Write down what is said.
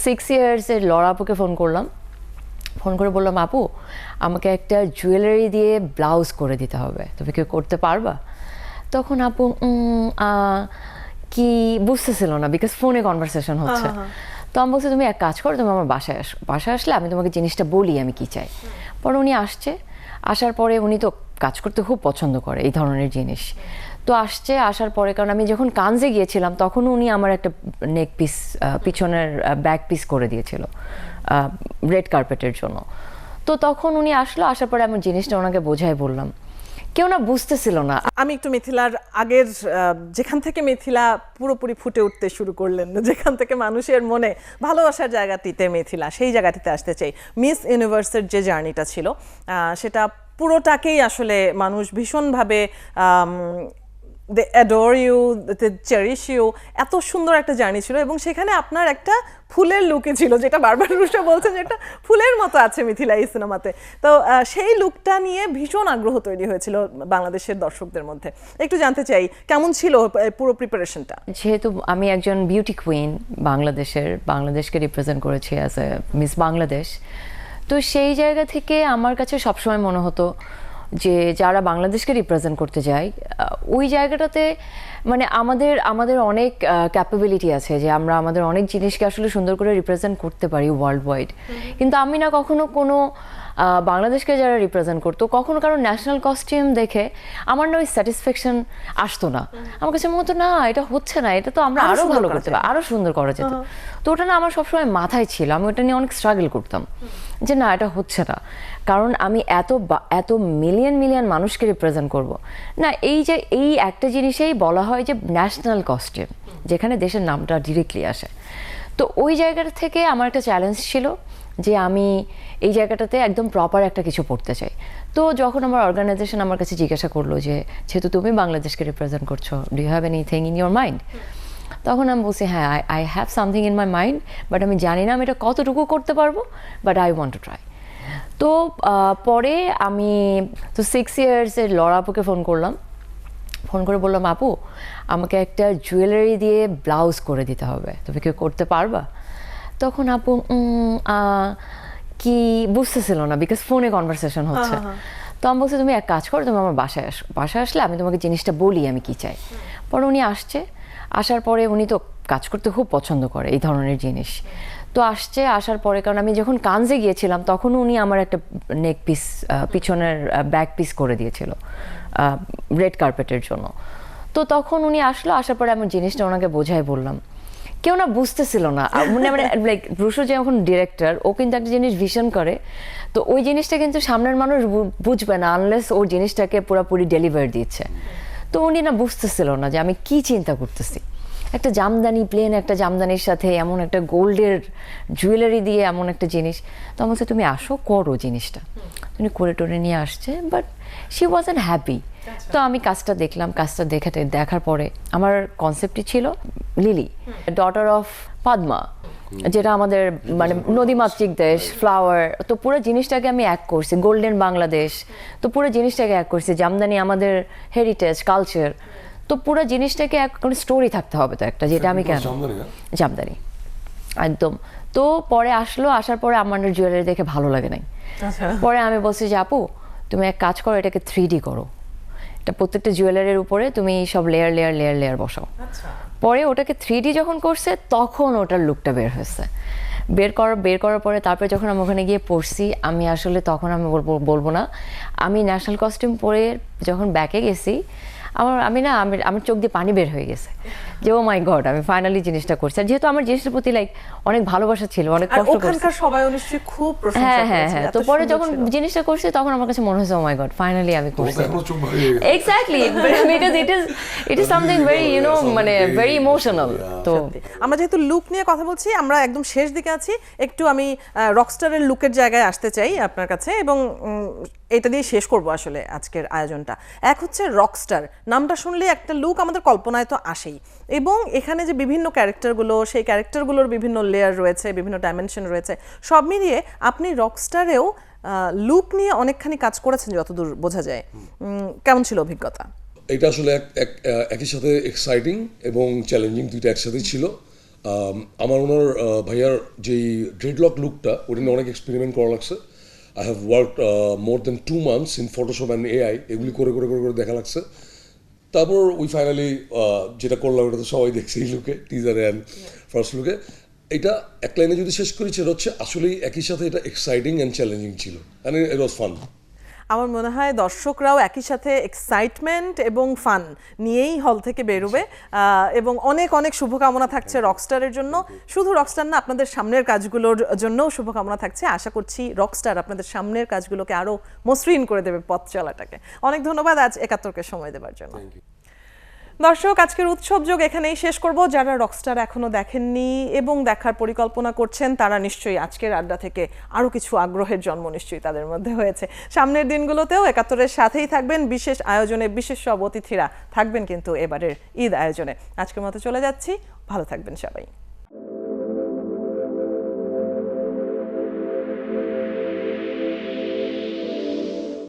6 ইয়ার্সের লরা আপুকে ফোন করলাম, ফোন করে বললাম আপু আমাকে একটা জুয়েলারি দিয়ে ব্লাউজ করে দিতে হবে, তুমি কি করতে পারবা? তখন আপু কি বুঝতেছিল না, বিকজ ফোনে কনভারসেশন হচ্ছে। তো আমি বলছি তুমি এক কাজ করো, তুমি আমার বাসায় আসো, বাসায় আসলে আমি তোমাকে জিনিসটা বলি আমি কি চাই। পরে উনি আসছে, আসার পরে উনি তো কাজ করতে খুব পছন্দ করে এই ধরনের জিনিস। তো আসছে, আসার পরে কারণ আমি যখন কানজে গিয়েছিলাম তখন উনি আমার একটা নেক পিস পিছনের ব্যাক পিস করে দিয়েছিল রেড কার্পেটের জন্য। তো তখন উনি আসলো, আসার পরে আমি জিনিসটা ওনাকে বোঝাই বললাম, কেউ না বুঝতেছিল না। আমি একটু মিথিলার আগের যেখান থেকে মিথিলা পুরোপুরি ফুটে উঠতে শুরু করলেন, যেখান থেকে মানুষের মনে ভালোবাসার জায়গাটিতে মিথিলা, সেই জায়গাটিতে আসতে চাই। মিস ইউনিভার্সের যে জার্নিটা ছিল সেটা পুরোটাকেই আসলে মানুষ ভীষণভাবে they adore you, they cherish you, এত সুন্দর একটা জার্নি ছিল। এবং সেখানে আপনার একটা ফুলের লুকে ছিল, যেটা বারবার রুশা বলছেন যে একটা ফুলের মতো আছে মিথিলা এই সিনেমাতে। তো সেই লুকটা নিয়ে ভীষণ আগ্রহ তৈরি হয়েছিল বাংলাদেশের দর্শকদের মধ্যে। একটু জানতে চাই কেমন ছিল পুরো প্রিপারেশনটা? যেহেতু আমি একজন বিউটি কুইন, বাংলাদেশকে রিপ্রেজেন্ট করেছি অ্যাজ এ মিস বাংলাদেশ, তো সেই জায়গা থেকে আমার কাছে সবসময় মনে হতো যে যারা বাংলাদেশকে রিপ্রেজেন্ট করতে যায় ওই জায়গাটাতে মানে আমাদের অনেক ক্যাপাবিলিটি আছে, যে আমরা আমাদের অনেক জিনিসকে আসলে সুন্দর করে রিপ্রেজেন্ট করতে পারি ওয়ার্ল্ড ওয়াইড। কিন্তু আমি না কখনো কোনো বাংলাদেশকে যারা রিপ্রেজেন্ট করতো কখনো কারণ ন্যাশনাল কস্টিউম দেখে আমার না ওই স্যাটিসফ্যাকশন আসতো না। আমার কাছে মনে হতো না এটা হচ্ছে না, এটা তো আমরা আরো ভালো করতে পারি, আরো সুন্দর করা যেত। তো ওটা না আমার সবসময় মাথায় ছিল, আমি ওটা নিয়ে অনেক স্ট্রাগল করতাম যে না এটা হচ্ছে না, কারণ আমি এত মিলিয়ন মানুষকে রিপ্রেজেন্ট করব না। এই একটা জিনিসেই বলা হয় যে ন্যাশনাল কস্টিউম, যেখানে দেশের নামটা ডিরেক্টলি আসে। তো ওই জায়গাটা থেকে আমার একটা চ্যালেঞ্জ ছিল যে আমি এই জায়গাটাতে একদম প্রপার একটা কিছু পড়তে চাই। তো যখন আমার অর্গানাইজেশন আমার কাছে জিজ্ঞাসা করলো যে যেহেতু তুমি বাংলাদেশকে রিপ্রেজেন্ট করছো, do you have anything in your mind? তখন আমি বলছি হ্যাঁ, I have something in my mind, but আমি জানি না আমি এটা কতটুকু করতে পারবো, but I want to try. তো পরে আমি 6 ইয়ার্সের লরা আপুকে ফোন করলাম, ফোন করে বললাম আপু আমাকে একটা জুয়েলারি দিয়ে ব্লাউজ করে দিতে হবে, তুমি কি করতে পারবা? তখন আপু কি বুঝতেছিল না, বিকজ ফোনে কনভারসেশন হচ্ছে। তো আমি বলছি তুমি এক কাজ করো, তুমি আমার বাসায় আসো, বাসায় আসলে আমি তোমাকে জিনিসটা বলি আমি কি চাই। পরে উনি আসছে, আসার পরে উনি তো কাজ করতে খুব পছন্দ করে এই ধরনের জিনিস। তো আসছে, আসার পরে কারণ আমি যখন কানজে গিয়েছিলাম তখন উনি আমার একটা নেক পিস পিছনের ব্যাক পিস করে দিয়েছিল রেড কার্পেটের জন্য। তো তখন উনি আসলো, আসার পরে আমি জিনিসটা ওনাকে বোঝাই বললাম, কেউ না বুঝতেছিল না। মানে লাইক রুশো যখন ডিরেক্টর, ও কিন্তু একটা জিনিস ভিশন করে, তো ওই জিনিসটা কিন্তু সামনের মানুষ বুঝবে না আনলেস ওর জিনিসটাকে পুরোপুরি ডেলিভার দিচ্ছে। তো উনি না বুঝতেছিল না যে আমি কি চিন্তা করতেছি, একটা জামদানি প্লেন একটা জামদানির সাথে এমন একটা গোল্ডের জুয়েলারি দিয়ে এমন একটা জিনিস। তো আমার বলছে তুমি আসো করো জিনিসটা। তুমি করে টোরে নিয়ে আসছে, বাট শি ওয়াজন্ট হ্যাপি। তো আমি কাজটা দেখলাম, কাজটা দেখার পরে আমার কনসেপ্টই ছিল লিলি, ডটার অফ পাদমা, যেটা আমাদের মানে নদীমাতৃক দেশ, ফ্লাওয়ার। তো পুরো জিনিসটাকে আমি এক করছি, গোল্ডেন বাংলাদেশ, তো পুরো জিনিসটাকে এক করছি, জামদানি আমাদের হেরিটেজ কালচার। তো পুরো জিনিসটাকে এক স্টোরি থাকতে হবে তো একটা, যেটা আমি কেন জামদানি একদম। তো পরে আসার পরে আমার জুয়েলারি দেখে ভালো লাগে নাই। পরে আমি বলছি যে আপু তুমি এক কাজ করো, এটাকে 3D করো, এটা প্রত্যেকটা জুয়েলারির উপরে তুমি সব লেয়ার বসাও। পরে ওটাকে 3D যখন করছে তখন ওটার লুকটা বের হয়েছে। বের করার পরে তারপরে যখন আমি ওখানে গিয়ে পড়ছি, আমি আসলে তখন আমি বলবো না, আমি ন্যাশনাল কস্টিউম পরে যখন ব্যাকে গেছি আমার চোখ দিয়ে পানি বের হয়ে গেছে যে ও মাই গড আমি ফাইনালি জিনিসটা করছি। আর যেহেতু আমার জিনিসটার প্রতি লাইক অনেক ভালোবাসা ছিল, অনেক কষ্ট করছি, সবাই নিশ্চয়ই খুব প্রশংসা করেছে। হ্যাঁ। তো পরে যখন জিনিসটা করছি তখন আমার কাছে মনে হয়েছে ও মাই গড ফাইনালি আমি করছি। Exactly, because it is something very মানে ভেরি ইমোশনাল। তো আমরা যেহেতু লুক নিয়ে কথা বলছি, আমরা একদম শেষ দিকে আছি, একটু আমি রকস্টারের লুকের জায়গায় আসতে চাই আপনার কাছে, এবং এটা দিয়ে শেষ করব আসলে আজকের আয়োজনটা। এক হচ্ছে রকস্টার, নামটা শুনলে একটা লুক আমাদের কল্পনায় তো আসেই, এবং এখানে যে বিভিন্ন ক্যারেক্টারগুলো, সেই ক্যারেক্টারগুলোর বিভিন্ন লেয়ার রয়েছে, বিভিন্ন ডাইমেনশন রয়েছে, সব মিলিয়ে আপনি রকস্টারেও লুক নিয়ে অনেকখানি কাজ করেছেন যতদূর বোঝা যায়। কেমন ছিল অভিজ্ঞতা? এটা আসলে একই সাথে এক্সাইটিং এবং চ্যালেঞ্জিং দুইটা একসাথেই ছিল। আমার ওনার ভাইয়ার যেই ড্রেডলক লুকটা ওটা নিয়ে অনেক এক্সপেরিমেন্ট করা লাগছে। I have worked more than 2 months in Photoshop and AI, এগুলি করে করে করে করে দেখা লাগছে। তারপর উই ফাইনালি যেটা করলাম ওটা তো সবাই দেখছে এই লুকে, টিজারে অ্যান্ড ফার্স্ট লুকে। এটা এক লাইনে যদি শেষ করি সেটা হচ্ছে আসলেই একই সাথে এটা এক্সাইটিং অ্যান্ড চ্যালেঞ্জিং ছিল, অ্যান্ড ইট ওয়াজ ফান। আমার মনে হয় দর্শকরাও একই সাথে এক্সাইটমেন্ট এবং ফান নিয়েই হল থেকে বেরোবে, এবং অনেক অনেক শুভকামনা থাকছে রকস্টারের জন্য। শুধু রকস্টার না, আপনাদের সামনের কাজগুলোর জন্যও শুভকামনা থাকছে। আশা করছি রকস্টার আপনাদের সামনের কাজগুলোকে আরও মসৃণ করে দেবে পথ চলাটাকে। অনেক ধন্যবাদ আজ ৭১কে সময় দেওয়ার জন্য। দর্শক, আজকের উৎসব যোগ এখানেই শেষ করব। যারা রকস্টার এখনো দেখেননি এবং দেখার পরিকল্পনা করছেন তারা নিশ্চয়ই আজকের আড্ডা থেকে আরও কিছু আগ্রহের জন্ম নিশ্চয়ই তাদের মধ্যে হয়েছে। সামনের দিনগুলোতেও ৭১-এর সাথেই থাকবেন। বিশেষ আয়োজনে বিশেষ সব অতিথিরা থাকবেন কিন্তু এবারের ঈদ আয়োজনে। আজকের মতো চলে যাচ্ছি, ভালো থাকবেন সবাই।